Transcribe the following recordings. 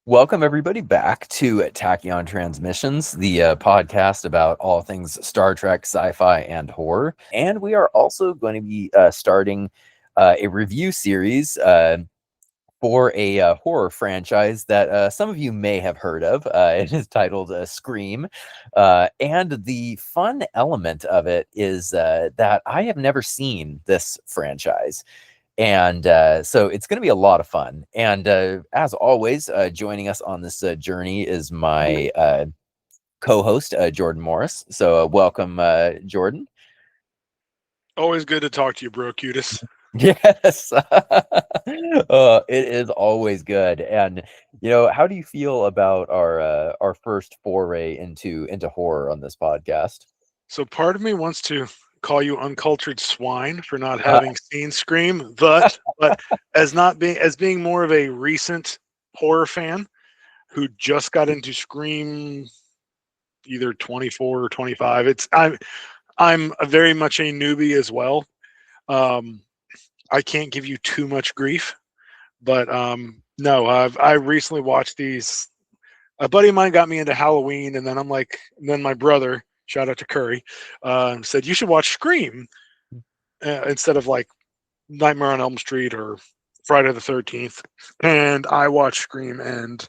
Welcome everybody back to Tachyon Transmissions, the podcast about all things Star Trek, sci-fi, and horror. And we are also going to be starting a review series for a horror franchise that some of you may have heard of. It is titled Scream. And the fun element of it is that I have never seen this franchise. And so it's going to be a lot of fun. And as always, joining us on this journey is my co-host, Jordan Morris. So welcome, Jordan. Always good to talk to you, bro, Cutis. Yes. It is always good. And, how do you feel about our first foray into horror on this podcast? So part of me wants to call you uncultured swine for not Uh, having seen Scream, but as being more of a recent horror fan who just got into Scream either 24 or 25. I'm very much a newbie as well. Um, I can't give you too much grief, but no, I recently watched these. A buddy of mine got me into Halloween, and then my brother, shout out to Curry, said you should watch Scream instead of like Nightmare on Elm Street or Friday the 13th. And I watched Scream and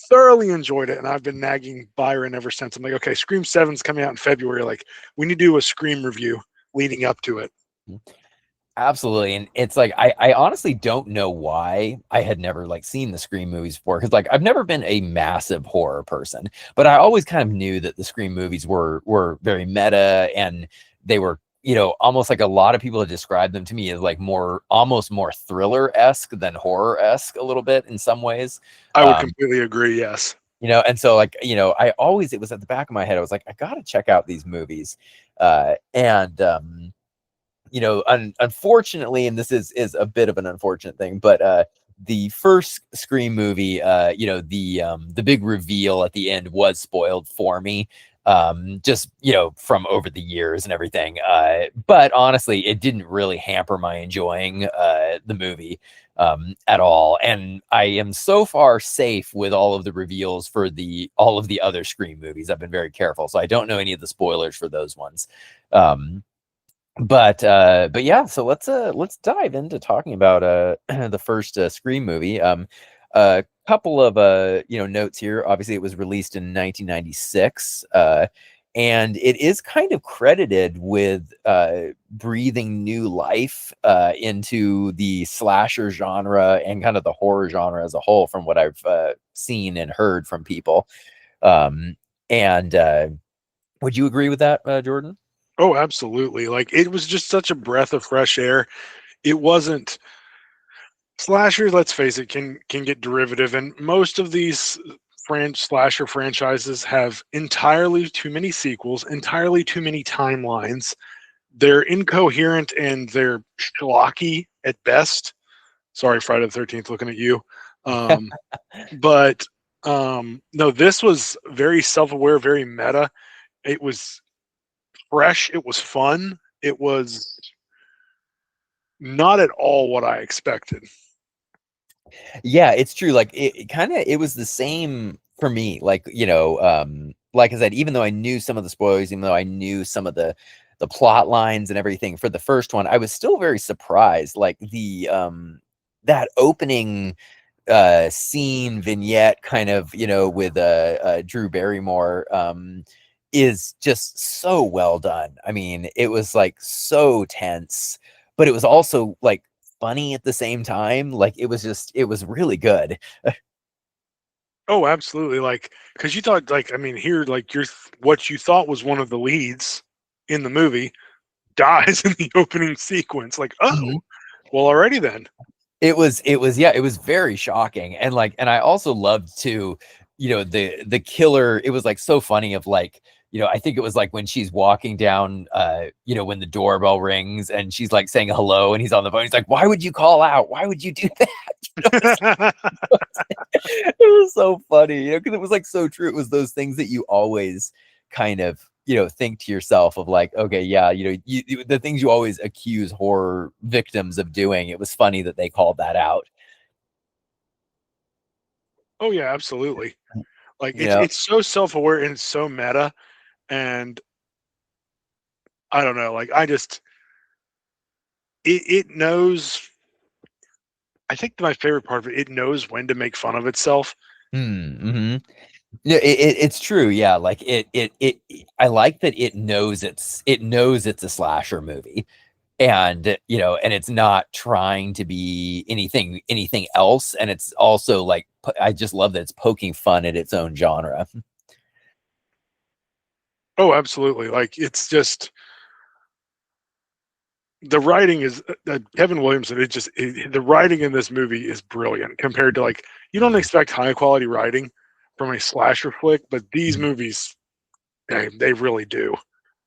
thoroughly enjoyed it. And I've been nagging Byron ever since. I'm like, okay, Scream 7's coming out in February. Like, we need to do a Scream review leading up to it. Absolutely. And it's like I honestly don't know why I had never seen the Scream movies before, because I've never been a massive horror person, but I always kind of knew that the Scream movies were very meta, and they were, almost like a lot of people have described them to me as almost more thriller-esque than horror-esque a little bit in some ways. I would Um, completely agree. Yes. and so it was at the back of my head. I was like, I gotta check out these movies. And unfortunately, and this is a bit of an unfortunate thing, but the first Scream movie, the big reveal at the end was spoiled for me, just from over the years and everything. But honestly, it didn't really hamper my enjoying the movie at all. And I am so far safe with all of the reveals for all of the other Scream movies. I've been very careful, so I don't know any of the spoilers for those ones. But yeah, so let's dive into talking about the first Scream movie. A couple of notes here. Obviously, it was released in 1996, and it is kind of credited with breathing new life into the slasher genre and kind of the horror genre as a whole, from what I've seen and heard from people. And would you agree with that, Jordan? Oh, absolutely. Like, it was just such a breath of fresh air. It wasn't slashers, let's face it, can get derivative, and most of these slasher franchises have entirely too many sequels, entirely too many timelines. They're incoherent and they're schlocky at best. Sorry, Friday the 13th, looking at you. Um, but no, this was very self-aware, very meta. It was fresh. It was fun. It was not at all what I expected. Yeah, it's true. It was the same for me. Like I said, even though I knew some of the spoilers, even though I knew some of the plot lines and everything for the first one, I was still very surprised. Like the that opening scene vignette, kind of, with Drew Barrymore, is just so well done. I mean, it was like so tense, but it was also like funny at the same time. Like it was really good. Oh, absolutely. Like, because you thought, like, I mean, here, like, what you thought was one of the leads in the movie dies in the opening sequence. Like, Mhm. oh, well, already then. Yeah, it was very shocking. And I also loved to, the killer, it was like so funny of like, I think it was like when she's walking down, when the doorbell rings and she's like saying hello and he's on the phone. He's like, why would you call out? Why would you do that? It was so funny, because it was like so true. It was those things that you always kind of, think to yourself of like, okay, yeah, the things you always accuse horror victims of doing. It was funny that they called that out. Oh yeah, absolutely. Like You it's know, it's so self-aware and so meta, and I don't know, like I just it knows. I think my favorite part of it knows when to make fun of itself. mm-hmm. Yeah, it's true. Yeah, like it. I like that it knows it's a slasher movie, and and it's not trying to be anything else, and it's also like I just love that it's poking fun at its own genre. Oh, absolutely. Like it's just the writing is Kevin Williamson. The writing in this movie is brilliant compared to like you don't expect high quality writing from a slasher flick, but these movies they really do.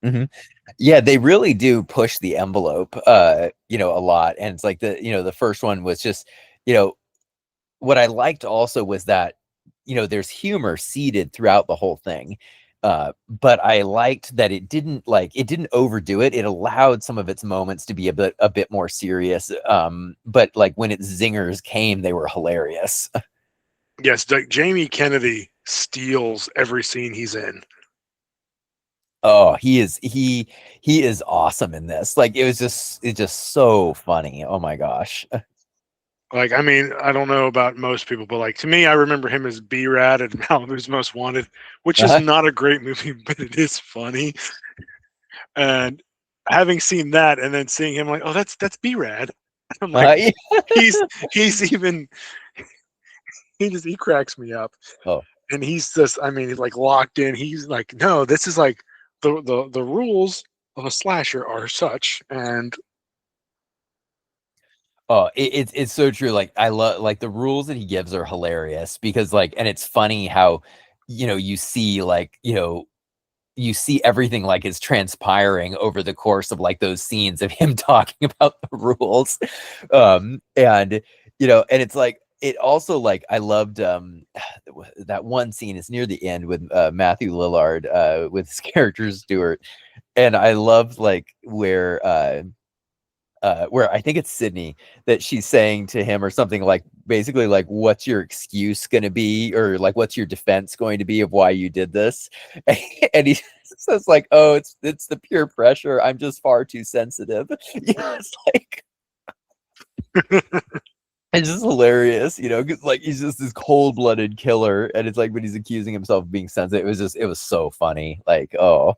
Hmm. Yeah, they really do push the envelope, a lot. And it's like the first one was just, you know, what I liked also was that, there's humor seeded throughout the whole thing. But I liked that it didn't overdo it. It allowed some of its moments to be a bit more serious. But like when its zingers came, they were hilarious. Yes, like Jamie Kennedy steals every scene he's in. Oh, he is awesome in this. Like it's just so funny. Oh my gosh. Like, I mean, I don't know about most people, but like to me, I remember him as B-Rad and Malibu's Most Wanted, which is Uh-huh. not a great movie, but it is funny. And having seen that and then seeing him like, oh, that's B-Rad. I'm like, Yeah. he's he's even he cracks me up. Oh, And he's just, I mean, he's like locked in. He's like, no, this is like the rules of a slasher are such, and oh, it's so true. Like I love like the rules that he gives are hilarious because like, and it's funny how you see like you see everything like is transpiring over the course of like those scenes of him talking about the rules. And and it's like it also like I loved that one scene is near the end with Matthew Lillard with his character Stuart, and I loved like where I think it's Sydney that she's saying to him or something like basically like what's your excuse going to be or like what's your defense going to be of why you did this. And he says like, oh, it's the pure pressure, I'm just far too sensitive. It's like it's just hilarious, 'cause, like he's just this cold-blooded killer, and it's like when he's accusing himself of being sensitive, it was so funny, like, oh.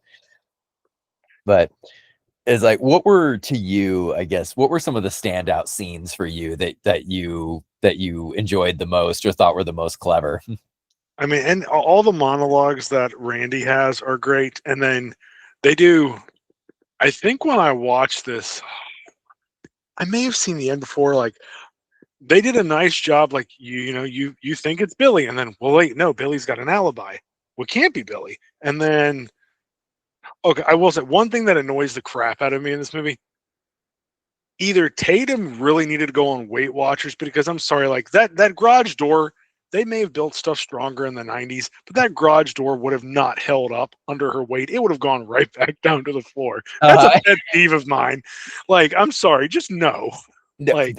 But is like what were to you, I guess, what were some of the standout scenes for you that you enjoyed the most or thought were the most clever? I mean, and all the monologues that Randy has are great. And then they do. I think when I watched this, I may have seen the end before. Like they did a nice job. Like you think it's Billy, and then well, wait, no, Billy's got an alibi. Well, it can't be Billy. And then okay, I will say one thing that annoys the crap out of me in this movie. Either Tatum really needed to go on Weight Watchers because I'm sorry, like that garage door, they may have built stuff stronger in the 90s, but that garage door would have not held up under her weight. It would have gone right back down to the floor. That's a uh pet peeve of mine. Like, I'm sorry, just no. No, Like,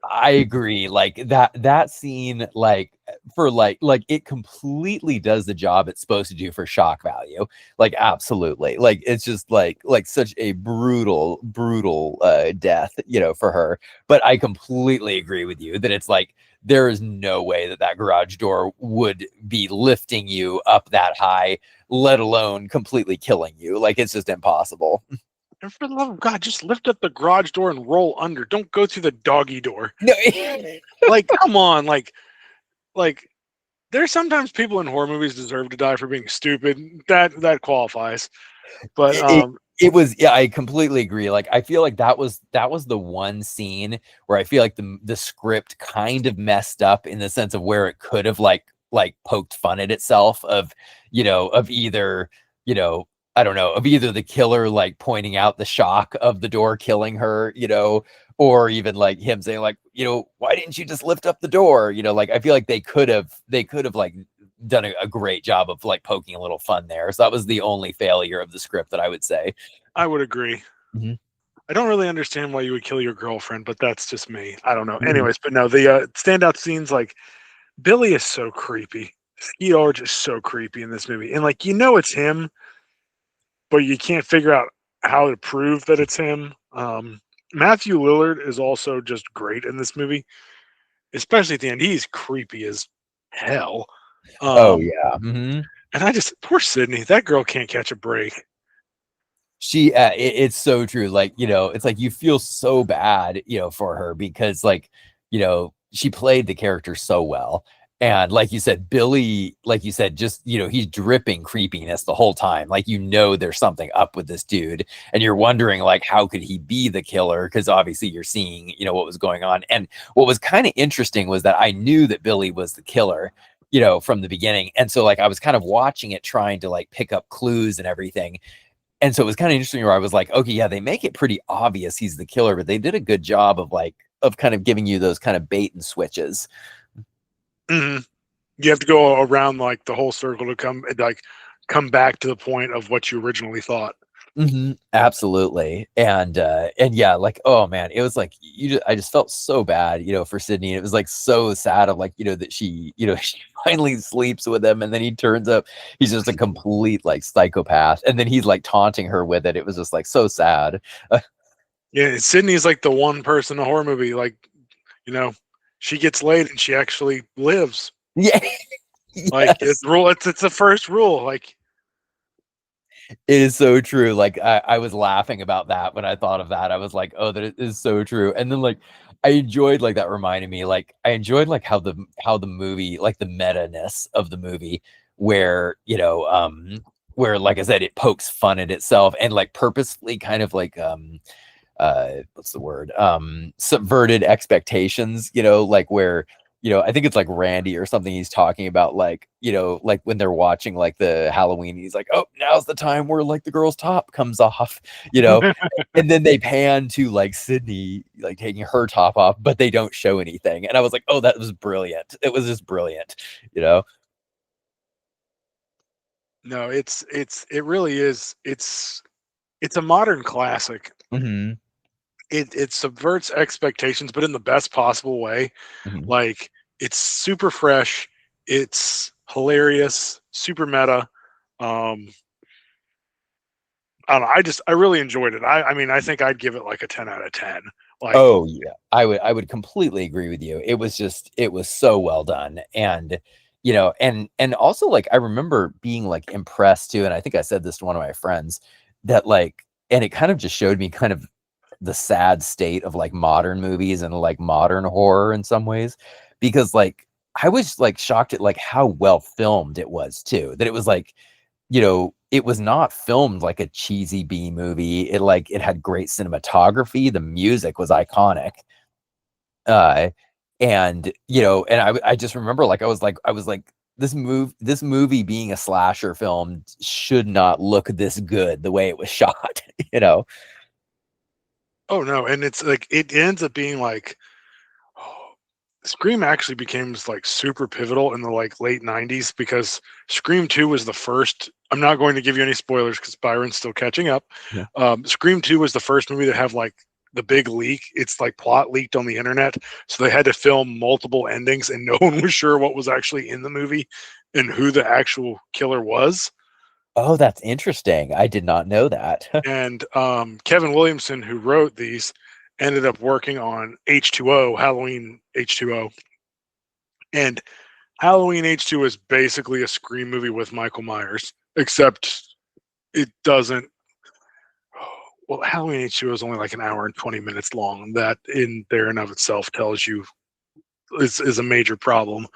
I agree. Like that scene, like for like it completely does the job it's supposed to do for shock value. Like absolutely. Like it's just like such a brutal death, for her. But I completely agree with you that it's like there is no way that garage door would be lifting you up that high, let alone completely killing you. Like it's just impossible. and for the love of God, just lift up the garage door and roll under. Don't go through the doggy door. No. Like, come on, like there's sometimes people in horror movies deserve to die for being stupid. That qualifies. But it, it was, yeah, I completely agree. Like I feel like that was the one scene where I feel like the script kind of messed up in the sense of where it could have like poked fun at itself of of either you know I don't know, of either the killer like pointing out the shock of the door killing her, or even like him saying like, why didn't you just lift up the door, like I feel like they could have like done a great job of like poking a little fun there. So that was the only failure of the script that I would say. I would agree. Mhm. I don't really understand why you would kill your girlfriend, but that's just me. I don't know. Mhm. Anyways, but no, the standout scenes like Billy is so creepy. Skeet is so creepy in this movie, and like it's him, but you can't figure out how to prove that it's him. Matthew Lillard is also just great in this movie, especially at the end. He's creepy as hell. Oh Um, yeah. Hmm. and I just poor Sydney. That girl can't catch a break. It's so true. Like, it's like you feel so bad, for her because like, she played the character so well. And like you said, Billy, like you said, just, he's dripping creepiness the whole time. Like, there's something up with this dude and you're wondering like, how could he be the killer? Cause obviously you're seeing, what was going on. And what was kind of interesting was that I knew that Billy was the killer, from the beginning. And so like, I was kind of watching it, trying to like pick up clues and everything. And so it was kind of interesting where I was like, okay, yeah, they make it pretty obvious he's the killer, but they did a good job of kind of giving you those kind of bait and switches. Mm-hmm. You have to go around like the whole circle to come back to the point of what you originally thought. Mm-hmm, absolutely. And yeah, like, oh man, it was like I just felt so bad, for Sydney. It was like so sad of like, that she, she finally sleeps with him and then he turns up, he's just a complete like psychopath. And then he's like taunting her with it. It was just like so sad. Yeah, Sydney's like the one person in a horror movie, like, she gets laid and she actually lives. Yeah. Like Yes. it's the first rule. Like, It is so true. Like I was laughing about that when I thought of that. I was like, oh, that is so true. And then like I enjoyed like that reminded me, like I enjoyed like how the movie, like the meta-ness of the movie, where, where like I said, it pokes fun at itself and like purposefully kind of like what's the word, subverted expectations, like where, I think it's like Randy or something, he's talking about like, like when they're watching like the Halloween, he's like, oh, now's the time where like the girl's top comes off, and then they pan to like Sydney like taking her top off, but they don't show anything, and I was like, oh, that was brilliant. It was just brilliant, no, it really is. It's a modern classic. Hmm. It subverts expectations, but in the best possible way. Hmm. Like, it's super fresh, it's hilarious, super meta. Um, I don't know. I really enjoyed it. I mean, I think I'd give it like a 10 out of 10. Like, Oh yeah, I would completely agree with you. It was so well done. And and also like I remember being like impressed too, and I think I said this to one of my friends, that like, and it kind of just showed me kind of the sad state of like modern movies and like modern horror in some ways, because like I was like shocked at like how well filmed it was too, that it was like, it was not filmed like a cheesy B movie. It had great cinematography. The music was iconic. Uh, and and I just remember like I was like this movie being a slasher film should not look this good the way it was shot, oh no, and it's like it ends up being like Scream actually became like super pivotal in the like late 90s because Scream 2 was the first. I'm not going to give you any spoilers because Byron's still catching up. Yeah. Scream 2 was the first movie to have like the big leak. It's like plot leaked on the internet. So they had to film multiple endings and no one was sure what was actually in the movie and who the actual killer was. Oh, that's interesting. I did not know that. And Kevin Williamson, who wrote these, ended up working on H2O, Halloween H2O. And Halloween H2 is basically a Scream movie with Michael Myers, except it doesn't. Well, Halloween H2 is only like an hour and 20 minutes long. That in there and of itself tells you is a major problem.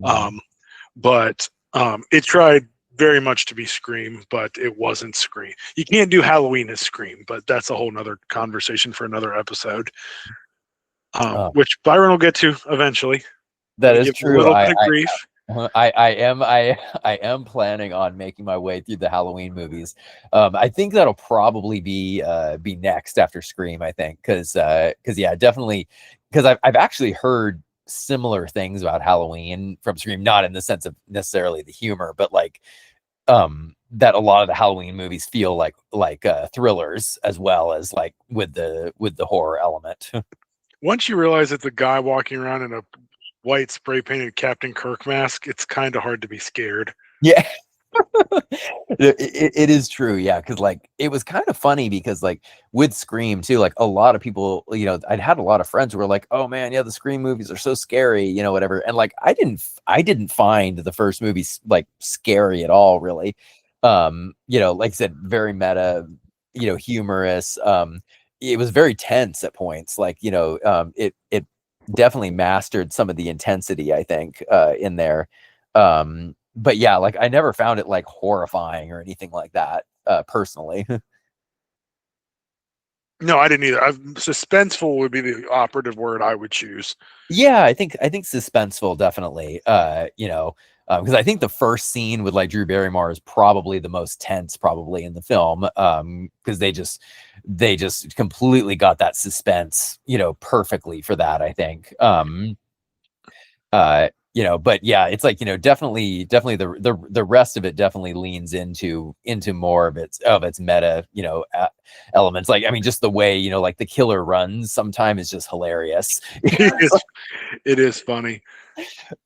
Mhm. But it tried very much to be Scream, but it wasn't Scream. You can't do Halloween as Scream, but that's a whole nother conversation for another episode, Oh, which Byron will get to eventually. that Going to is give a true. little bit of grief. I am planning on making my way through the Halloween movies. I think that'll probably be next after Scream. I think because yeah, definitely, because I've actually heard similar things about Halloween from Scream, not in the sense of necessarily the humor, but like that a lot of the Halloween movies feel like thrillers as well as like with the horror element. Once you realize it's a guy walking around in a white spray painted Captain Kirk mask, it's kind of hard to be scared. Yeah. It is true, yeah, because like it was kind of funny because like with Scream too, like a lot of people, I'd had a lot of friends who were like, "Oh man, yeah, the Scream movies are so scary," whatever. And like I didn't find the first movie like scary at all, really. Like I said, very meta, humorous. It was very tense at points. Like it definitely mastered some of the intensity, I think, in there. But yeah, like I never found it like horrifying or anything like that, personally. No, I didn't either. Suspenseful would be the operative word I would choose. Yeah, I think suspenseful, definitely. Because I think the first scene with like Drew Barrymore is probably the most tense, probably in the film. Because they just completely got that suspense, perfectly for that, I think. But yeah, it's like, definitely the rest of it definitely leans into more of its meta, elements. Like, I mean, just the way, like the killer runs sometimes is just hilarious. It is funny.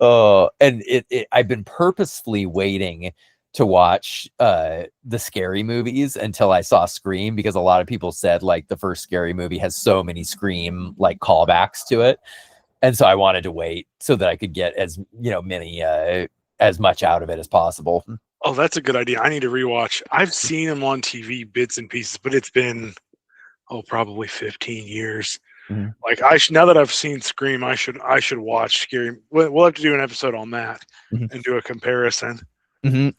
And I've been purposefully waiting to watch the scary movies until I saw Scream, because a lot of people said like the first scary movie has so many Scream like callbacks to it. And so I wanted to wait so that I could get many as much out of it as possible. Oh, that's a good idea. I need to rewatch. I've seen them on TV bits and pieces, but it's been probably 15 years. Mhm. Like now that I've seen Scream, I should watch Scary. We'll have to do an episode on that Mhm. and do a comparison.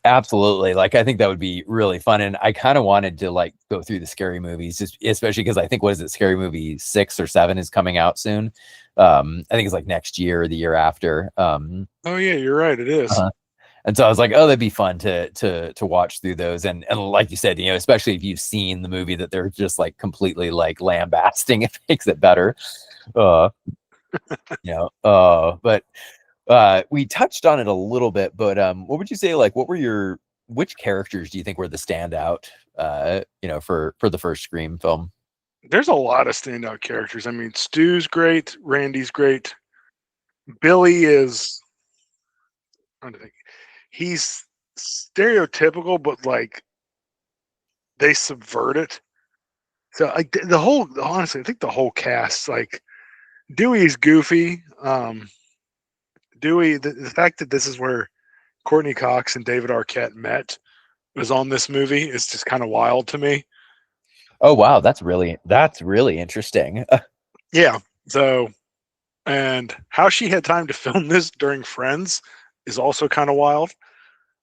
Absolutely. Like, I think that would be really fun. And I kind of wanted to like go through the scary movies, just especially because I think, what is it, Scary Movie 6 or 7 is coming out soon. I think it's like next year or the year after. Oh yeah, you're right. It is. Uh-huh. And so I was like, oh, that'd be fun to watch through those. And like you said, especially if you've seen the movie that they're just like completely like lambasting, it makes it better. Uh, but we touched on it a little bit, but what would you say, like, which characters do you think were the standout, for the first Scream film? There's a lot of standout characters. I mean, Stu's great. Randy's great. Billy is. I don't think he's stereotypical, but like they subvert it. So like honestly, I think the whole cast, like Dewey's goofy. Dewey, the fact that this is where Courtney Cox and David Arquette met was on this movie is just kind of wild to me. Oh wow, that's really interesting. Yeah. So, and how she had time to film this during Friends is also kind of wild,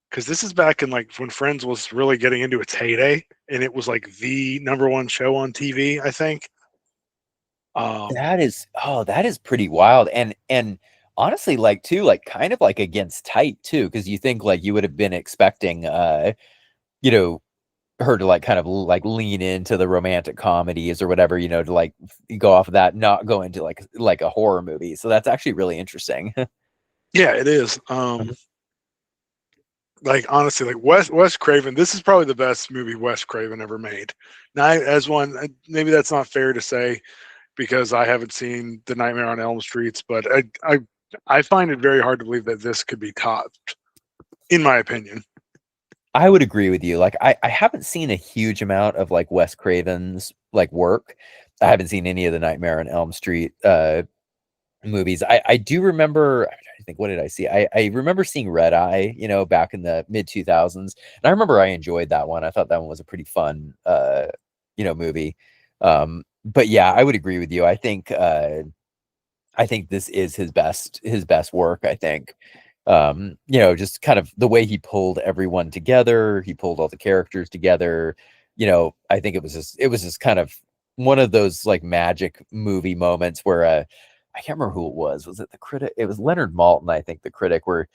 because this is back in like when Friends was really getting into its heyday, and it was like the number one show on TV, I think. That is pretty wild. And honestly, like too, like kind of like against type too, because you think like you would have been expecting you know her to like kind of like lean into the romantic comedies or whatever, to like go off of that, not go into like a horror movie. So that's actually really interesting. Yeah, it is. Like honestly, like Wes Craven, this is probably the best movie Wes Craven ever made. Now, as one, maybe that's not fair to say because I haven't seen The Nightmare on Elm Streets, but I find it very hard to believe that this could be topped, in my opinion. I would agree with you. Like I haven't seen a huge amount of like Wes Craven's like work. I haven't seen any of the Nightmare on Elm Street movies. I do remember, I think, what did I see? I remember seeing Red Eye, back in the mid 2000s. And I remember I enjoyed that one. I thought that one was a pretty fun movie. But yeah, I would agree with you. I think this is his best work, I think. Just kind of the way he pulled everyone together, he pulled all the characters together. I think it was just kind of one of those like magic movie moments where I can't remember who it was. Was it the critic? It was Leonard Maltin, I think, the critic, where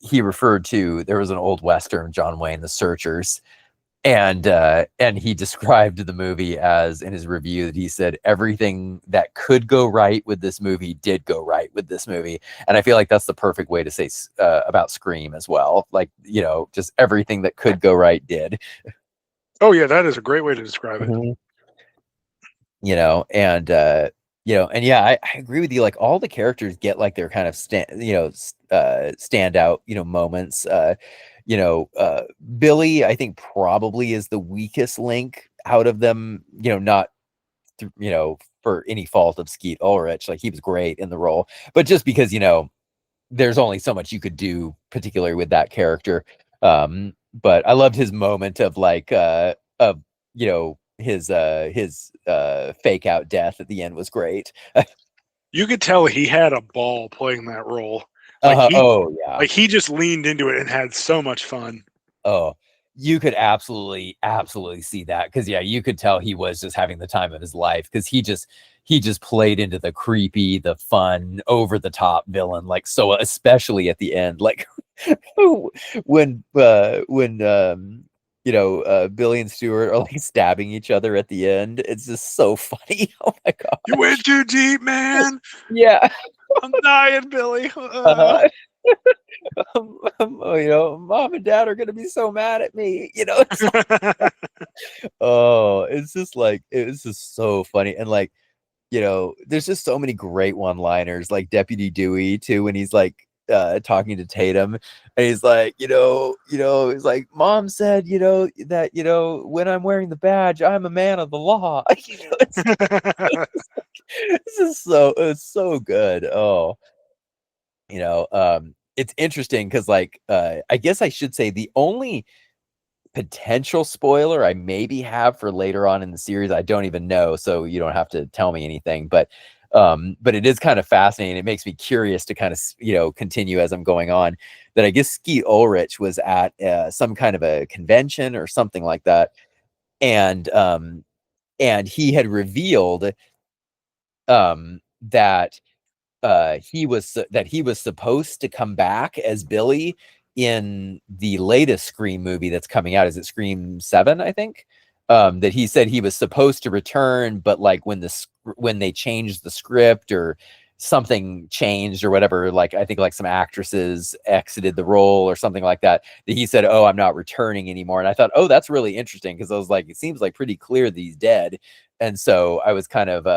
he referred to, there was an old Western, John Wayne, The Searchers, and he described the movie as, in his review, that he said everything that could go right with this movie did go right with this movie. And I feel like that's the perfect way to say about Scream as well. Like, just everything that could go right did. Oh yeah, that is a great way to describe it. Mhm. And And yeah, I agree with you. Like all the characters get like their kind of standout, moments. Billy, I think probably is the weakest link out of them. Not for any fault of Skeet Ulrich. Like he was great in the role, but just because there's only so much you could do, particularly with that character. But I loved his moment of like of his fake out death at the end was great. You could tell he had a ball playing that role. Like he Oh yeah. like he just leaned into it and had so much fun. Oh, you could absolutely see that because yeah, you could tell he was just having the time of his life because he just played into the creepy, the fun, over the top villain, like so, especially at the end, like when Billy and Stuart are like stabbing each other at the end. It's just so funny. Oh my You god. went too deep, man. Yeah. I'm dying, Billy. Uh-huh. Mom and dad are gonna be so mad at me. It's oh, it's just like it's just so funny. And like, there's just so many great one-liners, like Deputy Dewey too, when he's like talking to Tatum and he's like, he's like, Mom said, that, when I'm wearing the badge, I'm a man of the law. It's so good. Oh, it's interesting because like I guess I should say the only potential spoiler I maybe have for later on in the series. I don't even know, so you don't have to tell me anything. But it is kind of fascinating. It makes me curious to kind of continue as I'm going on. That I guess Skeet Ulrich was at some kind of a convention or something like that, and he had revealed that he was supposed to come back as Billy in the latest Scream movie that's coming out. Is it Scream 7, I think? That he said he was supposed to return, but like when they changed the script or something changed or whatever, like I think like some actresses exited the role or something like that, that he said, "Oh, I'm not returning anymore." And I thought, "Oh, that's really interesting," because I was like, it seems like pretty clear that he's dead. And so I was kind of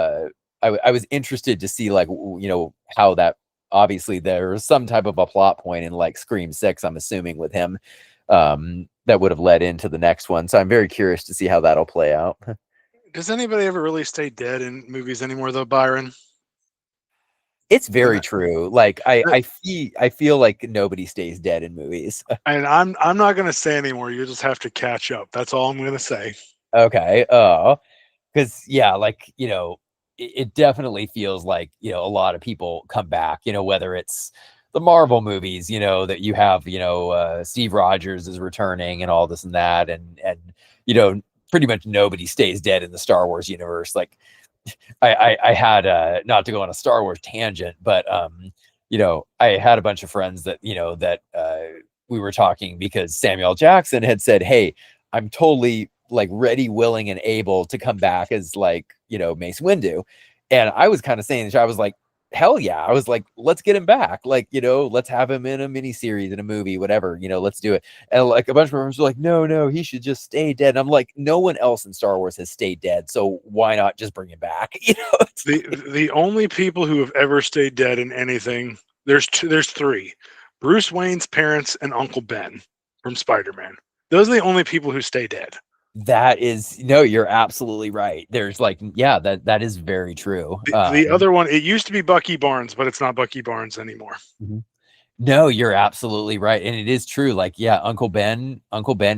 I was interested to see like how that, obviously there was some type of a plot point in like Scream 6, I'm assuming, with him, that would have led into the next one. So I'm very curious to see how that'll play out. Does anybody ever really stay dead in movies anymore, though, Byron? It's And very true. Like I feel like nobody stays dead in movies. I'm not gonna say anymore. You just have to catch up. That's all I'm gonna say. Okay. Because yeah, like it definitely feels like a lot of people come back. Whether it's the Marvel movies, that you have, Steve Rogers is returning and all this and that, and pretty much nobody stays dead in the Star Wars universe. Like I had not to go on a Star Wars tangent, but I had a bunch of friends that we were talking because Samuel Jackson had said, "Hey, I'm totally like ready, willing, and able to come back as like Mace Windu," and I was kind of saying, I was like, "Hell yeah!" I was like, "Let's get him back, like let's have him in a miniseries, in a movie, whatever, let's do it." And like a bunch of my friends were like, "No, no, he should just stay dead." And I'm like, no one else in Star Wars has stayed dead, so why not just bring him back? It's The only people who have ever stayed dead in anything, there's three: Bruce Wayne's parents and Uncle Ben from Spider-Man. Those are the only people who stay dead. that is no, you're absolutely right. There's like, yeah, that is very true. The other one, it used to be Bucky Barnes, but it's not Bucky Barnes anymore. Mhm. No, you're absolutely right, and it is true. Like, yeah, Uncle Ben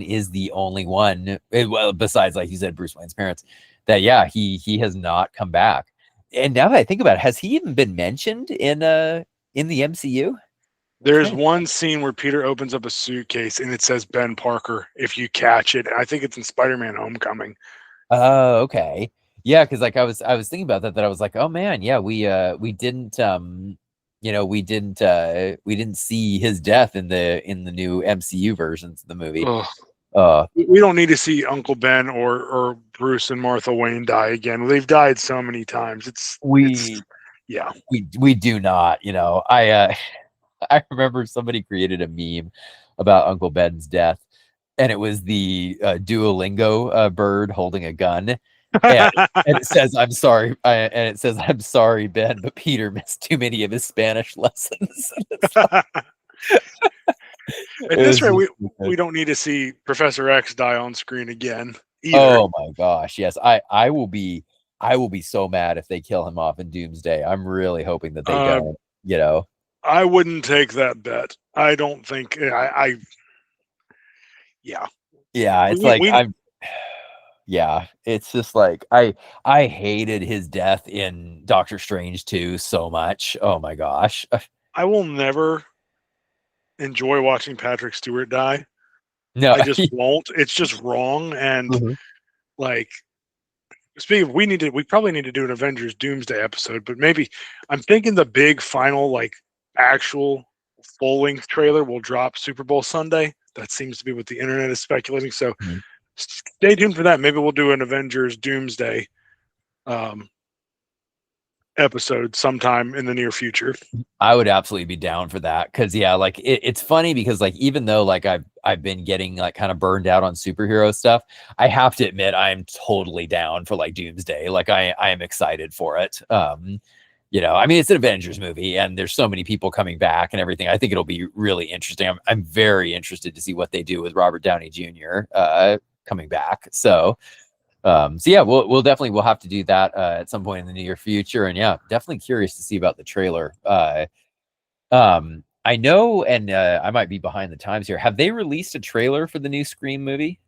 is the only one, well, besides, like you said, Bruce Wayne's parents, that yeah, he has not come back. And now that I think about it, has he even been mentioned in the MCU? There's Trying to- one scene where Peter opens up a suitcase and it says Ben Parker. If you catch it, I think it's in Spider-Man: Homecoming. Oh, okay. Yeah, because like I was thinking about that I was like, oh man, yeah, we didn't we didn't see his death in the new MCU versions of the movie. Ugh. Uh We don't need to see Uncle Ben or Bruce and Martha Wayne die again. They've died so many times. It's we yeah. we do not, I remember somebody created a meme about Uncle Ben's death, and it was the Duolingo bird holding a gun. and it says, "I'm sorry," and it says, "I'm sorry, Ben, but Peter missed too many of his Spanish lessons." At It this was rate, just we stupid. don't need to see Professor X die on screen again either. Oh my gosh, yes. I will be so mad if they kill him off in Doomsday. I'm really hoping that they Uh, don't, you know. I wouldn't take that bet. I don't think yeah. Yeah, it's like We I'm yeah, it's just like I hated his death in Doctor Strange 2 so much. Oh my gosh. I will never enjoy watching Patrick Stewart die. No. I just won't. It's just wrong. And Mhm. like, speaking of, we probably need to do an Avengers Doomsday episode, but maybe I'm thinking the big final, like, actual full length trailer will drop Super Bowl Sunday. That seems to be what the internet is speculating. So Mhm. stay tuned for that. Maybe we'll do an Avengers Doomsday um, episode sometime in the near future. I would absolutely be down for that because yeah, like it's funny because like even though like I've been getting like kind of burned out on superhero stuff, I have to admit I'm totally down for like Doomsday. Like I am excited for it. You know, I mean it's an Avengers movie and there's so many people coming back and everything. I think it'll be really interesting. I'm very interested to see what they do with Robert Downey Jr. Coming back. So yeah, we'll definitely we'll have to do that at some point in the near future. And yeah, definitely curious to see about the trailer. I know, and I might be behind the times here. Have they released a trailer for the new Scream movie?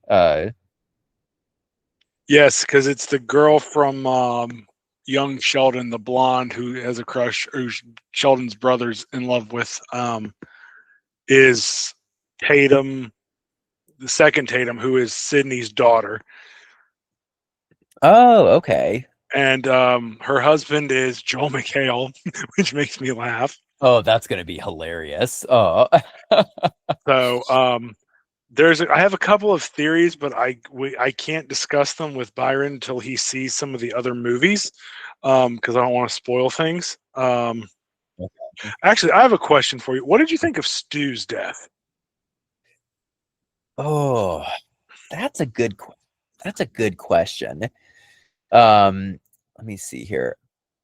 Yes, because it's the girl from Young Sheldon, the blonde who has a crush, who Sheldon's brother's in love with, is Tatum, the second Tatum, who is Sydney's daughter. Oh, okay. And her husband is Joel McHale, which makes me laugh. Oh, that's gonna be hilarious. Oh, So I have a couple of theories, but I can't discuss them with Byron until he sees some of the other movies, because I don't want to spoil things. Actually, I have a question for you. What did you think of Stu's death? oh, that's a that's a good question. Let me see here.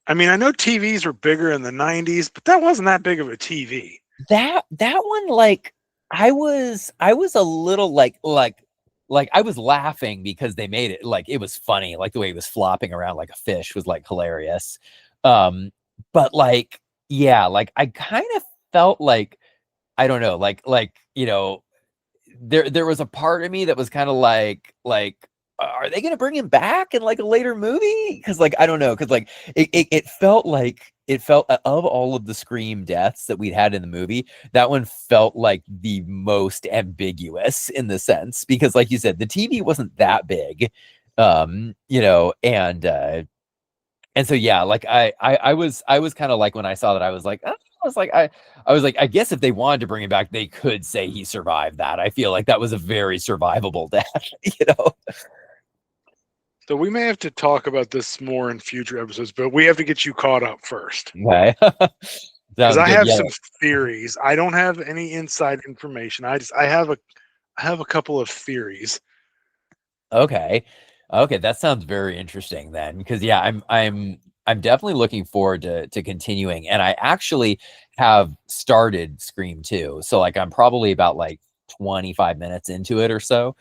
I mean, I know TVs were bigger in the '90s, but that wasn't that big of a TV. That one, like, I was a little like I was laughing because they made it like it was funny, like the way he was flopping around like a fish was like hilarious. Um, but like, yeah, like I kind of felt like I don't know, you know, there was a part of me that was kind of like are they gonna bring him back in like a later movie? Because like I don't know, because like it felt like it felt of all of the Scream deaths that we'd had in the movie, that one felt like the most ambiguous in the sense because like you said, the TV wasn't that big, you know, and so yeah, like I was kind of like when I saw that I was like I was like I guess if they wanted to bring him back they could say he survived that. I feel like that was a very survivable death, you know. So we may have to talk about this more in future episodes, but we have to get you caught up first. Okay. Because Sounds I good. have Yeah. some theories. I don't have any inside information. I have a couple of theories. Okay. Okay, that sounds very interesting then, because yeah, I'm definitely looking forward to continuing, and I actually have started Scream 2. So like I'm probably about like 25 minutes into it or so.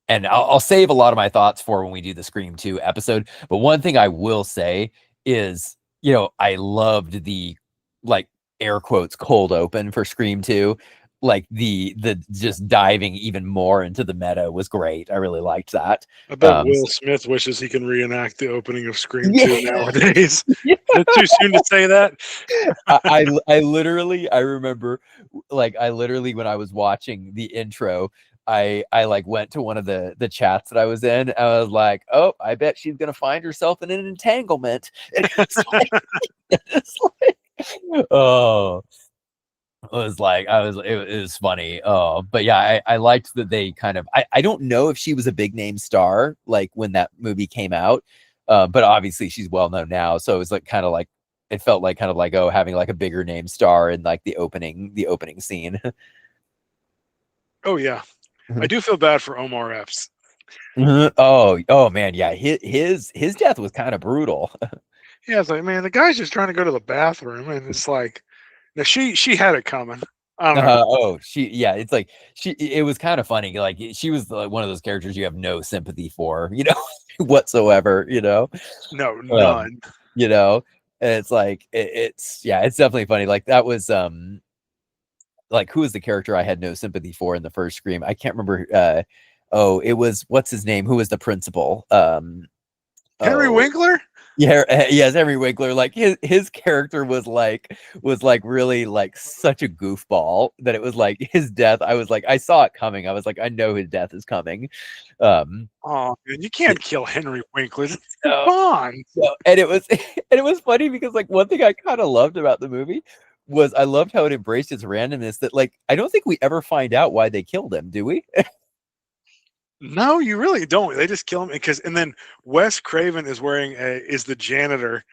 And I'll save a lot of my thoughts for when we do the Scream 2 episode. But one thing I will say is, you know, I loved the like air quotes cold open for Scream 2, like the just diving even more into the meta was great. I really liked that. I bet So Will Smith wishes he can reenact the opening of Scream yeah, 2 nowadays. yeah. Is it too soon to say that? I literally I remember like I literally when I was watching the intro, I like went to one of the chats that I was in. And I was like, oh, I bet she's gonna find herself in an entanglement. And it's like, oh, it was funny. Oh, but yeah, I liked that they kind of I don't know if she was a big name star like when that movie came out. But obviously she's well known now. So it was like kind of like it felt like kind of like oh having like a bigger name star in like the opening scene. Oh yeah, I Mhm. do feel bad for Omar Epps. Oh man, yeah. His death was kind of brutal. Yeah, it's like, man, the guy's just trying to go to the bathroom, and it's like, now she had it coming. I don't know. Oh, yeah, it's like it was kind of funny. Like she was like one of those characters you have no sympathy for, whatsoever, No, Um, none. you know, and it's like it's definitely funny. Like that was like who was the character I had no sympathy for in the first Scream? I can't remember. It was what's his name? Who was the principal? Henry Oh, Winkler? yeah, yes, Henry Winkler. Like his character was like really like such a goofball that it was like his death. I was like, I saw it coming. I was like, I know his death is coming. Um, Oh, man, you can't kill Henry Winkler. It's no, Bond. no, and it was and it was funny because like one thing I kind of loved about the movie was I loved how it embraced its randomness. That like I don't think we ever find out why they killed him, do we? No, you really don't. They just kill him and then Wes Craven is the janitor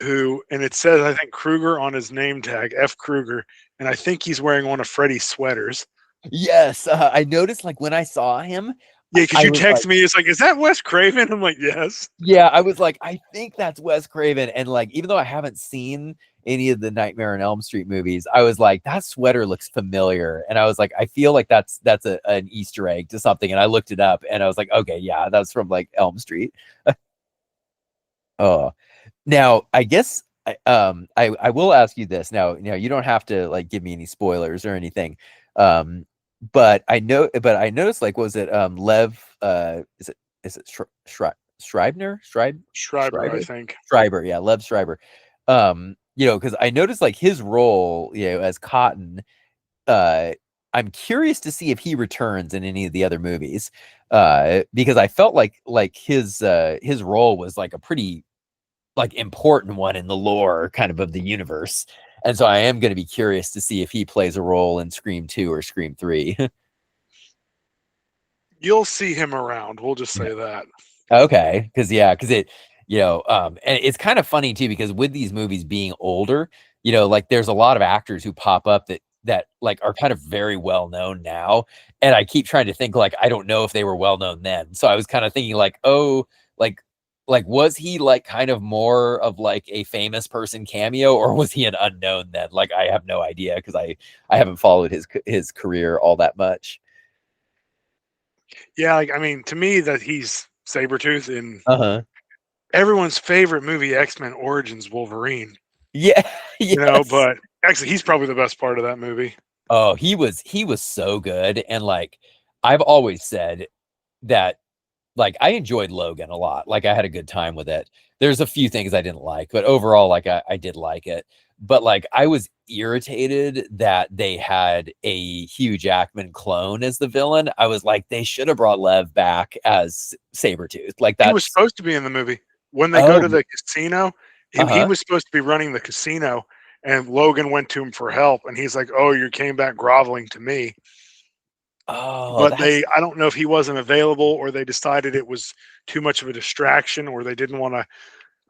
and it says I think Kruger on his name tag, F Kruger, and I think he's wearing one of Freddy's sweaters. Yes, I noticed like when I saw him, Yeah, because I you was like, text me, it's like, is that Wes Craven? I'm like, yes. yeah, I was like, I think that's Wes Craven. And like, even though I haven't seen any of the Nightmare on Elm Street movies, I was like, that sweater looks familiar. And I was like, I feel like that's an Easter egg to something. And I looked it up and I was like, okay, yeah, that's from like Elm Street. Oh, now I guess I will ask you this. Now you don't have to like give me any spoilers or anything. Um, but I noticed like was it Lev is it Schreiber, I Schreiber? think. Schreiber, yeah, Lev Schreiber. Because I noticed like his role, as Cotton, uh I'm curious to see if he returns in any of the other movies. Because I felt like his role was like a pretty like important one in the lore kind of the universe. And so I am going to be curious to see if he plays a role in Scream 2 or Scream 3. You'll see him around. We'll just Yeah. say that. Okay, because and it's kind of funny too because with these movies being older, like there's a lot of actors who pop up that like are kind of very well known now, and I keep trying to think like I don't know if they were well known then. So I was kind of thinking like, oh, like like was he like kind of more of like a famous person cameo, or was he an unknown then? Like I have no idea because I haven't followed his career all that much. Yeah, like I mean, to me that he's Sabretooth in Uh-huh. everyone's favorite movie, X-Men Origins Wolverine. Yeah. Yes. But actually he's probably the best part of that movie. Oh, he was so good. And like I've always said that like I enjoyed Logan a lot. Like I had a good time with it. There's a few things I didn't like, but overall, like I did like it. But like I was irritated that they had a Hugh Jackman clone as the villain. I was like, they should have brought Lev back as Sabretooth. Like He was that's supposed to be in the movie. When they go oh to the casino, he uh-huh. was supposed to be running the casino, and Logan went to him for help, and he's like, "Oh, you came back groveling to me." Oh, But that's I don't know if he wasn't available, or they decided it was too much of a distraction, or they didn't want to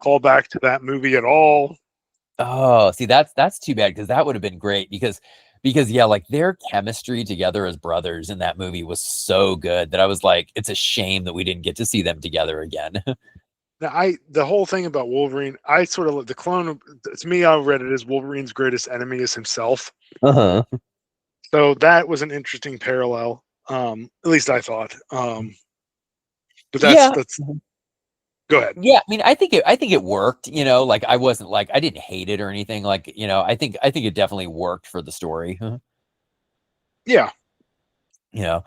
call back to that movie at all. Oh, see, that's too bad because that would have been great because yeah, like their chemistry together as brothers in that movie was so good that I was like, it's a shame that we didn't get to see them together again. Now, the whole thing about Wolverine, I sort of the clone. To me, I read it as Wolverine's greatest enemy is himself. Uh-huh. So that was an interesting parallel. At least I thought. But Yeah. that's go ahead. Yeah, I mean, I think it worked, like I wasn't like I didn't hate it or anything like, I think it definitely worked for the story. Yeah, You know,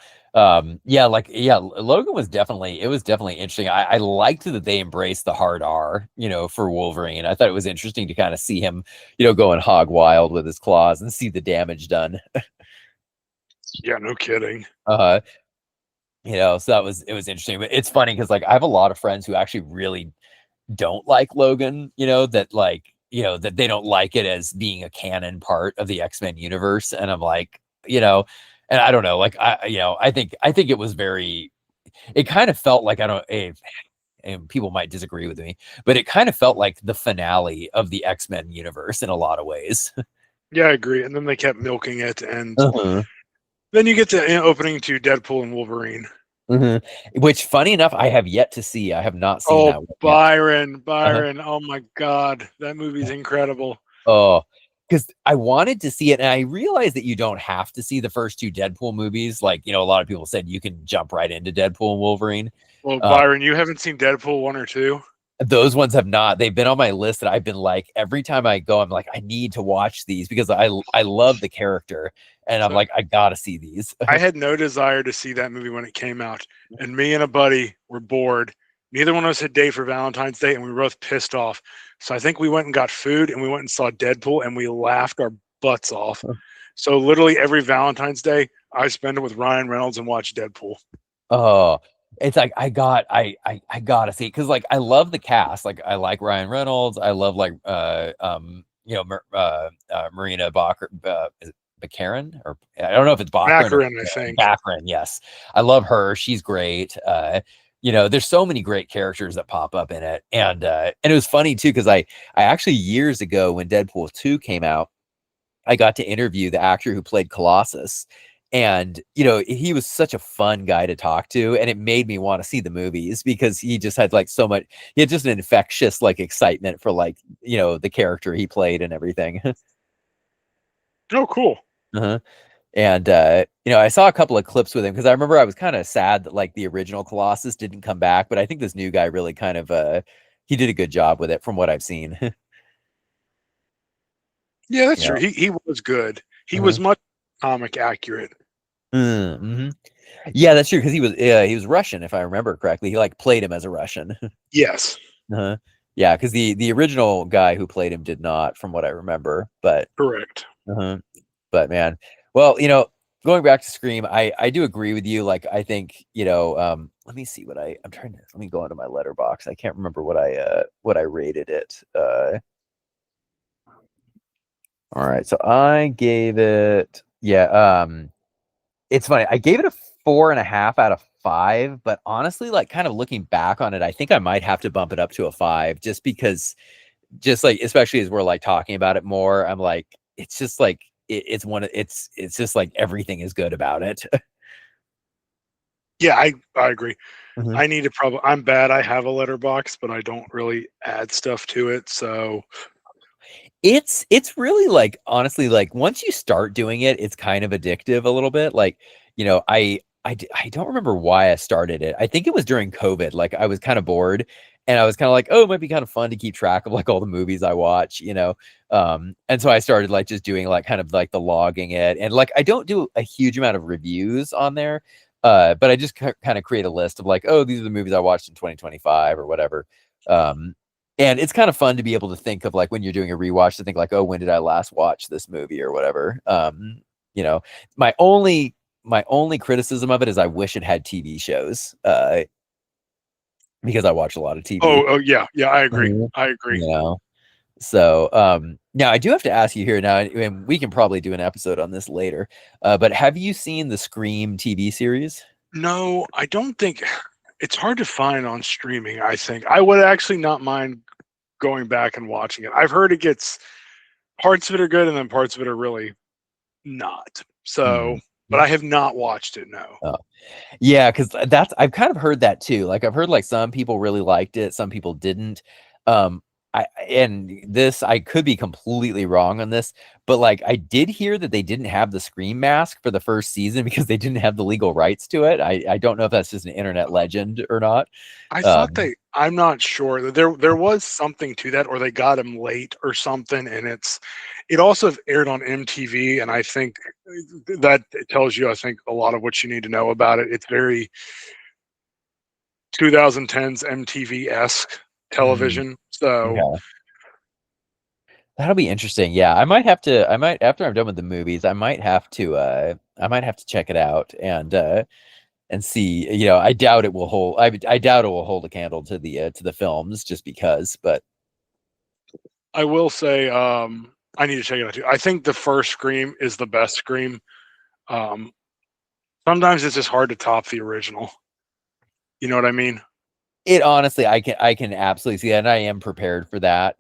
yeah, like yeah, Logan was definitely interesting. I liked that they embraced the hard R, for Wolverine. I thought it was interesting to kind of see him, going hog wild with his claws and see the damage done. yeah, no kidding. Uh, so it was interesting. But it's funny because like I have a lot of friends who actually really don't like Logan, that they don't like it as being a canon part of the X-Men universe. And I'm like, and I don't know, like I think it was it kind of felt like I don't and people might disagree with me, but it kind of felt like the finale of the X-Men universe in a lot of ways. Yeah, I agree. And then they kept milking it, and Uh-huh. then you get the opening to Deadpool and Wolverine. Which, funny enough, I have yet to see. I have not seen Oh, that one yet. Uh-huh. Byron. Oh my God. That movie's incredible. Oh, because I wanted to see it, and I realized that you don't have to see the first two Deadpool movies. Like, a lot of people said you can jump right into Deadpool and Wolverine. Well, Uh, Byron, you haven't seen Deadpool 1 or 2? those ones have not. They've been on my list that I've been like, every time I go, I'm like, I need to watch these because I love the character, and I'm So like, I gotta see these. I had no desire to see that movie when it came out, and me and a buddy were bored. Neither one of us had date for Valentine's Day, and we were both pissed off. So I think we went and got food, and we went and saw Deadpool, and we laughed our butts off. So literally every Valentine's Day, I spend it with Ryan Reynolds and watch Deadpool. Oh, it's like I gotta see, because like I love the cast. Like I like Ryan Reynolds. I love like Marina is it Baccarin, or I don't know if it's Baccarin or Macarin, I think. Baccarin. Yes, I love her. She's great. There's so many great characters that pop up in it, and it was funny too because I actually, years ago when Deadpool 2 came out, I got to interview the actor who played Colossus. And, he was such a fun guy to talk to. And it made me want to see the movies because he just had like so much, he had just an infectious like excitement for like, the character he played and everything. Oh, cool. Uh-huh. And, I saw a couple of clips with him because I remember I was kind of sad that like the original Colossus didn't come back. But I think this new guy really kind of, he did a good job with it from what I've seen. Yeah, that's Yeah. true. He was good. He Uh-huh. was much comic accurate. Mm-hmm. Yeah, that's true because he was Russian, if I remember correctly. He like played him as a Russian. Yes, Uh-huh. Yeah, because the original guy who played him did not, from what I remember. But correct. uh but man, well, going back to Scream, I do agree with you. Like, I think, let me see what I'm trying to, let me go into my letterbox. I can't remember what I rated it. All right, so I gave it, it's funny. I gave it a 4.5 out of 5, but honestly, like kind of looking back on it, I think I might have to bump it up to a 5 just because, just like, especially as we're like talking about it more, I'm like, it's just like it's just like everything is good about it. Yeah, I agree. Mhm. I need to probably. I'm bad. I have a letterbox, but I don't really add stuff to it. So It's really like, honestly, like once you start doing it, it's kind of addictive a little bit. Like, I don't remember why I started it. I think it was during COVID. Like I was kind of bored and I was kind of like, oh, it might be kind of fun to keep track of like all the movies I watch. And so I started like just doing like kind of like the logging it, and like I don't do a huge amount of reviews on there. But I just kind of create a list of like, oh, these are the movies I watched in 2025 or whatever. Um, and it's kind of fun to be able to think of like when you're doing a rewatch to think like, oh, when did I last watch this movie or whatever. You know, my only criticism of it is I wish it had TV shows, because I watch a lot of TV. oh yeah, yeah. I agree. Mhm. I agree. You know, so now I do have to ask you here now, and we can probably do an episode on this later. But have you seen the Scream TV series? No, I don't think it's hard to find on streaming. I think I would actually not mind going back and watching it. I've heard it gets parts of it are good and then parts of it are really not. So, Mhm. but I have not watched it. No. Oh. Yeah, because I've kind of heard that too. Like I've heard like some people really liked it, some people didn't. Um, I could be completely wrong on this, but like I did hear that they didn't have the Scream mask for the first season because they didn't have the legal rights to it. I don't know if that's just an internet legend or not. I thought Um, they. I'm not sure that there was something to that, or they got him late or something. And it also aired on MTV, and I think that it tells you, I think, a lot of what you need to know about it. It's very 2010s MTV esque mm, television. So okay. That'll be interesting. Yeah, I might, after I'm done with the movies, I might have to check it out and see. I doubt it will hold. I doubt it will hold a candle to the films just because. But I will say, I need to check it out too. I think the first Scream is the best Scream. Um, Sometimes it's just hard to top the original. You know what I mean? it honestly, I can absolutely see that, and I am prepared for that.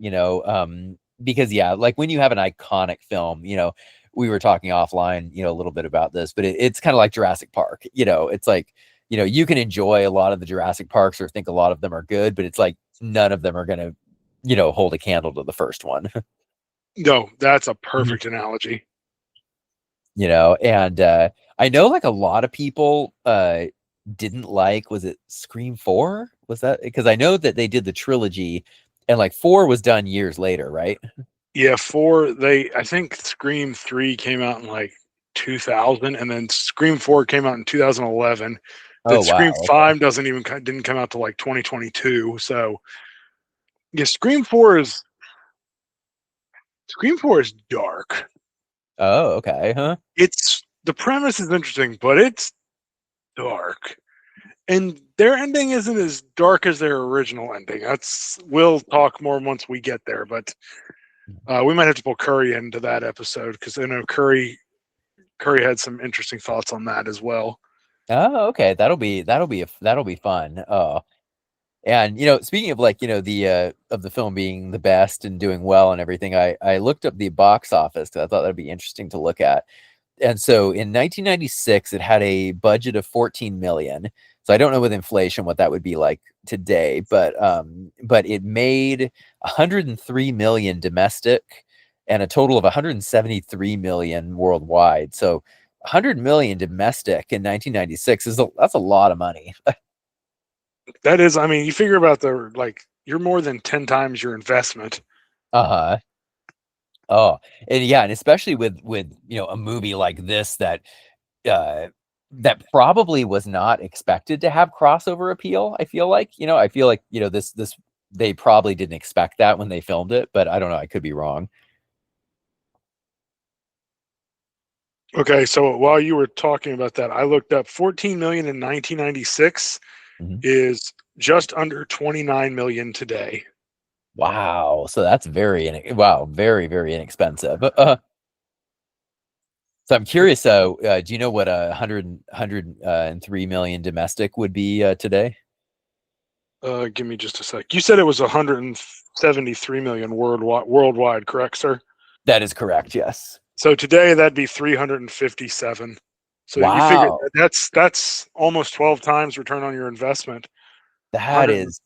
Because yeah, like when you have an iconic film, we were talking offline, a little bit about this, but it's kind of like Jurassic Park. It's like you can enjoy a lot of the Jurassic Parks or think a lot of them are good, but it's like none of them are going to, hold a candle to the first one. No, that's a Mhm. perfect analogy. And I know like a lot of people didn't like, was it Scream 4? Was that because I know that they did the trilogy and like 4 was done years later, right? Yeah, I think Scream 3 came out in like 2000, and then Scream 4 came out in 2011. Oh Then Scream wow. 5 didn't come out till like 2022. So yeah, Scream 4 is dark. Oh, okay. Huh? It's the premise is interesting, but it's dark. And their ending isn't as dark as their original ending. We'll talk more once we get there, but we might have to pull Curry into that episode because I know Curry had some interesting thoughts on that as well. Oh, okay. That'll be fun. Oh, and speaking of like the of the film being the best and doing well and everything, I looked up the box office because I thought that'd be interesting to look at. And so in 1996, it had a budget of 14 million. So I don't know with inflation what that would be like today, but it made 103 million domestic and a total of 173 million worldwide. So 100 million domestic in 1996 that's a lot of money. That is, I mean, you figure about you're more than 10 times your investment. Uh-huh. Oh, and yeah, and especially with a movie like this uh that probably was not expected to have crossover appeal. I feel like this they probably didn't expect that when they filmed it, but I don't know, I could be wrong. Okay, so while you were talking about that, I looked up 14 million in 1996 Mhm. is just under 29 million today. Wow, so that's very very inexpensive. So I'm curious, do you know what a 103 million domestic would be today? Give me just a sec. You said it was 173 million worldwide, correct, sir? That is correct, yes. So today that'd be 357. So you figure Wow, that's almost 12 times return on your investment. that 100. is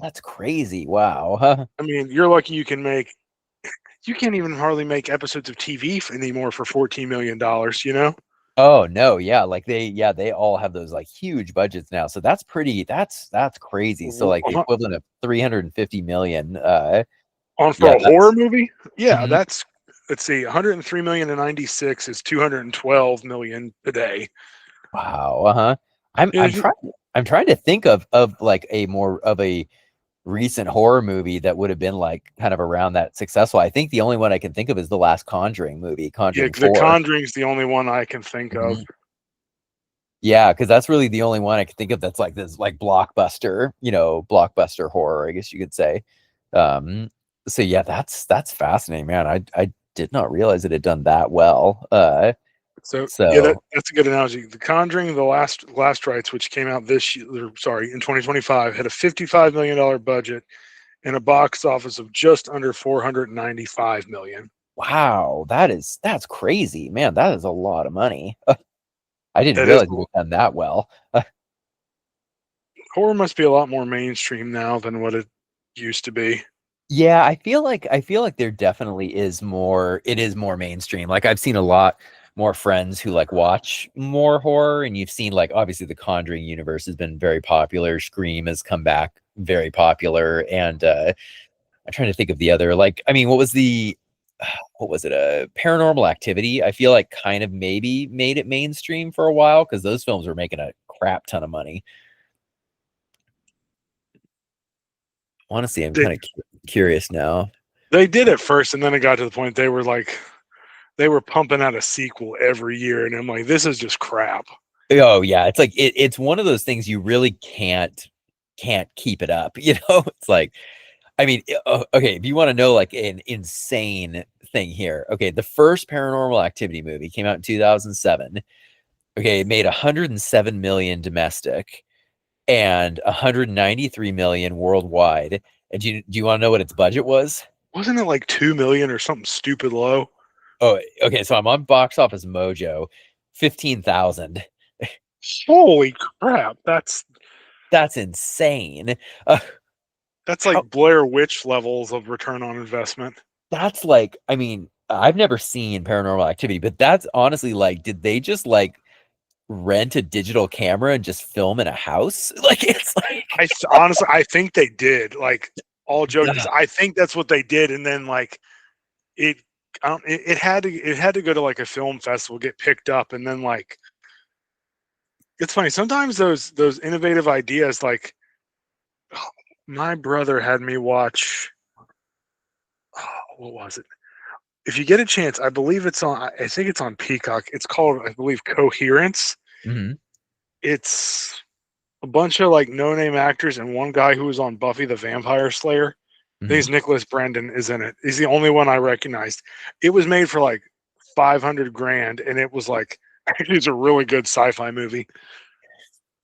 that's crazy. Wow. I mean, you're lucky you can't even hardly make episodes of TV anymore for $14 million. You know? Oh no, yeah, like they all have those like huge budgets now. So that's crazy. So like the equivalent of 350 million. On for Yeah, a horror that's movie? Yeah, mhm. that's let's see, 103 million in 96 is 212 million today. Wow. Uh-huh. I'm And I'm if you, trying I'm trying to think of like a more of a recent horror movie that would have been like kind of around that successful. I think the only one I can think of is the last Conjuring movie, yeah, Conjuring The 4. Conjuring's the only one I can think of. Mhm. Yeah, because that's really the only one I can think of that's like this like blockbuster horror, I guess you could say. Um, so yeah, that's fascinating, man. I did not realize it had done that well. So yeah, So that's a good analogy. The Conjuring, the last rights, which came out this year, sorry, in 2025, had a $55 million budget and a box office of just under 495 million. wow, that's crazy, man. That is a lot of money. I didn't That is realize it had done that well. horror must be a lot more mainstream now than what it used to be. Yeah, I feel like there definitely is more it is more mainstream. Like I've seen a lot more friends who like watch more horror and you've seen like obviously the Conjuring universe has been very popular. Scream has come back very popular and I'm trying to think of the other like I mean what was the what was it Paranormal Activity? I feel like kind of maybe made it mainstream for a while because those films were making a crap ton of money. Honestly, I'm They kind of curious now. they did at first, and then it got to the point they were pumping out a sequel every year, and I'm like, this is just crap. Oh yeah, it's like it's one of those things you really can't keep it up. It's like I mean, okay, if you want to know like an insane thing here, okay, the first Paranormal Activity movie came out in 2007. Okay, it made 107 million domestic and 193 million worldwide. And do you want to know what its budget was? Wasn't it like 2 million or something stupid low? Oh, okay, so I'm on Box Office Mojo, 15,000. Holy crap! That's insane. Uh, how like Blair Witch levels of return on investment. that's like, I mean, I've never seen Paranormal Activity, but that's honestly like, did they just like rent a digital camera and just film in a house? Like, it's like, Honestly, I think they did. Like, all jokes, yeah. I think that's what they did, and then like it, it had to go to like a film festival, get picked up, and then like it's funny. Sometimes those innovative ideas, like my brother had me watch. What was it? If you get a chance, I believe it's on. I think it's on Peacock. It's called, I believe, Coherence. Mhm. It's a bunch of like no-name actors and one guy who was on Buffy the Vampire Slayer. I think Mhm. it's Nicholas Brandon is in it. He's the only one I recognized. It was made for like 500 grand, and it was like it's a really good sci-fi movie.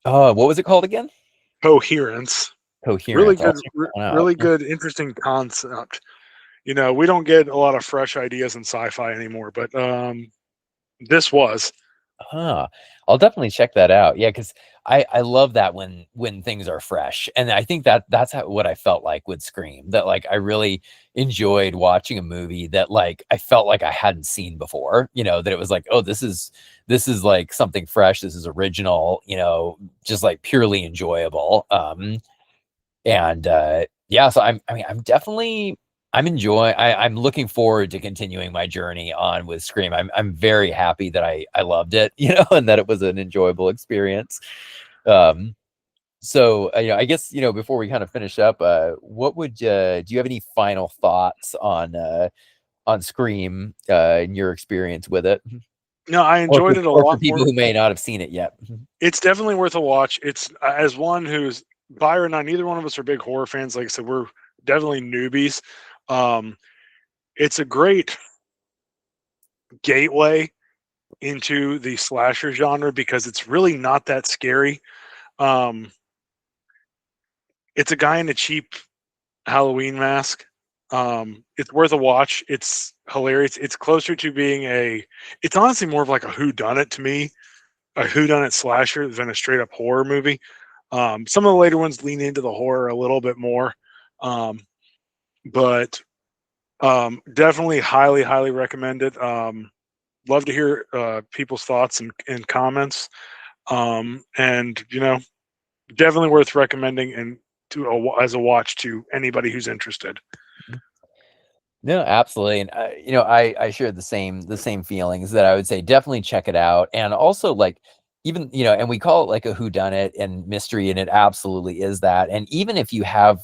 Oh, what was it called again? Coherence. Really Coherence. I'll good, check that one out. really good, interesting concept. You know, we don't get a lot of fresh ideas in sci-fi anymore, but this was. Huh. I'll definitely check that out. Yeah, because I love that when things are fresh, and I think that's what I felt like with Scream. That like I really enjoyed watching a movie that like I felt like I hadn't seen before. You know, that it was like, oh, this is like something fresh. This is original. You know, just like purely enjoyable. And yeah, so I mean, I'm looking forward to continuing my journey on with Scream. I'm very happy that I loved it, you know, and that it was an enjoyable experience. Um, so you know, I guess, you know, before we kind of finish up, what would do you have any final thoughts on Scream, in your experience with it? No, I Or enjoyed it a or for lot people more. who may not have seen it yet. It's definitely worth a watch. It's as one who's Byron and I, neither one of us are big horror fans. Like I said, we're definitely newbies. Um, it's a great gateway into the slasher genre because it's really not that scary. Um, it's a guy in a cheap Halloween mask. It's worth a watch. It's hilarious. It's closer to being it's honestly more of like a whodunit to me, a whodunit slasher than a straight up horror movie. Some of the later ones lean into the horror a little bit more, um, but definitely highly, highly recommend it. Love to hear people's thoughts and comments. And you know, definitely worth recommending and as a watch to anybody who's interested. No, absolutely, and you know, I share the same feelings that I would say definitely check it out, and also like even, you know, and we call it like a whodunit and mystery, and it absolutely is that. And even if you have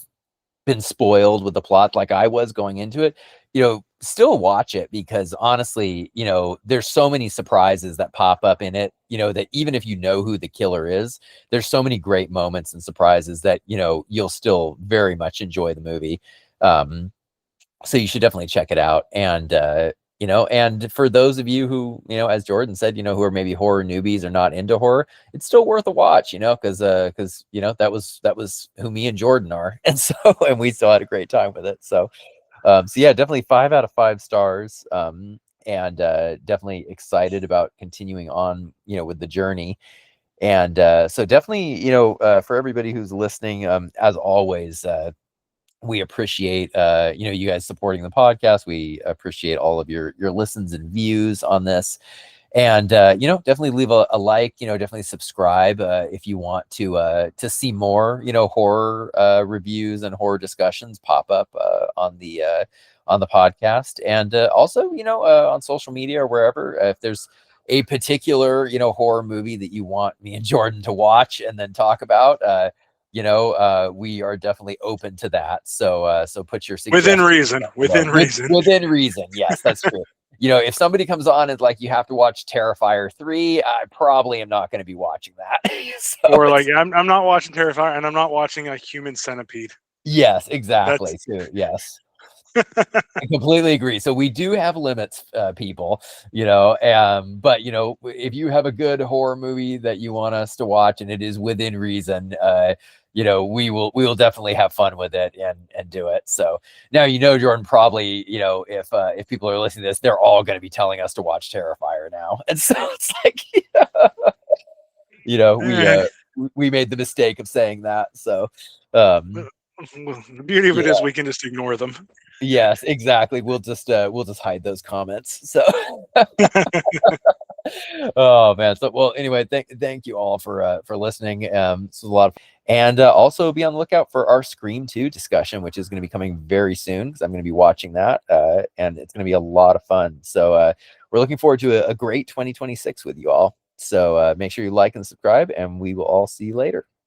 been spoiled with the plot like I was going into it, you know, still watch it because honestly, you know, there's so many surprises that pop up in it, you know, that even if you know who the killer is, there's so many great moments and surprises that, you know, you'll still very much enjoy the movie. Um, so you should definitely check it out. And you know, and for those of you who, you know, as Jordan said, you know, who are maybe horror newbies or not into horror, it's still worth a watch, you know, because you know, that was who me and Jordan are. And so and we still had a great time with it. So yeah, definitely 5 out of 5 stars. And definitely excited about continuing on, you know, with the journey. And so definitely, you know, for everybody who's listening, as always, we appreciate, you know, you guys supporting the podcast. We appreciate all of your listens and views on this. And you know, definitely leave a like, you know, definitely subscribe if you want to see more, you know, horror reviews and horror discussions pop up on the podcast. And also, you know, on social media or wherever, if there's a particular, you know, horror movie that you want me and Jordan to watch and then talk about, you know, we are definitely open to that. So put your Within suggestions reason, down below. within reason. Within reason. Yes, that's true. You know, if somebody comes on and like you have to watch Terrifier 3, I probably am not going to be watching that. So Or like, it's, I'm not watching Terrifier, and I'm not watching a Human Centipede. yes, That's exactly. So, yes. I completely agree. So we do have limits, people, you know, but you know, if you have a good horror movie that you want us to watch and it is within reason, you know, we will definitely have fun with it and do it. So now, you know, Jordan, probably, you know, if people are listening to this, they're all going to be telling us to watch Terrifier now. And so it's like, you know, Eh, we made the mistake of saying that. So, um, well, the beauty of it yeah, is we can just ignore them. yes, exactly. We'll just hide those comments. So, oh man. So, well, anyway, thank you all for listening. This was a lot of, and also be on the lookout for our Scream 2 discussion, which is going to be coming very soon because I'm going to be watching that, and it's going to be a lot of fun. So, we're looking forward to a great 2026 with you all. So, make sure you like and subscribe, and we will all see you later.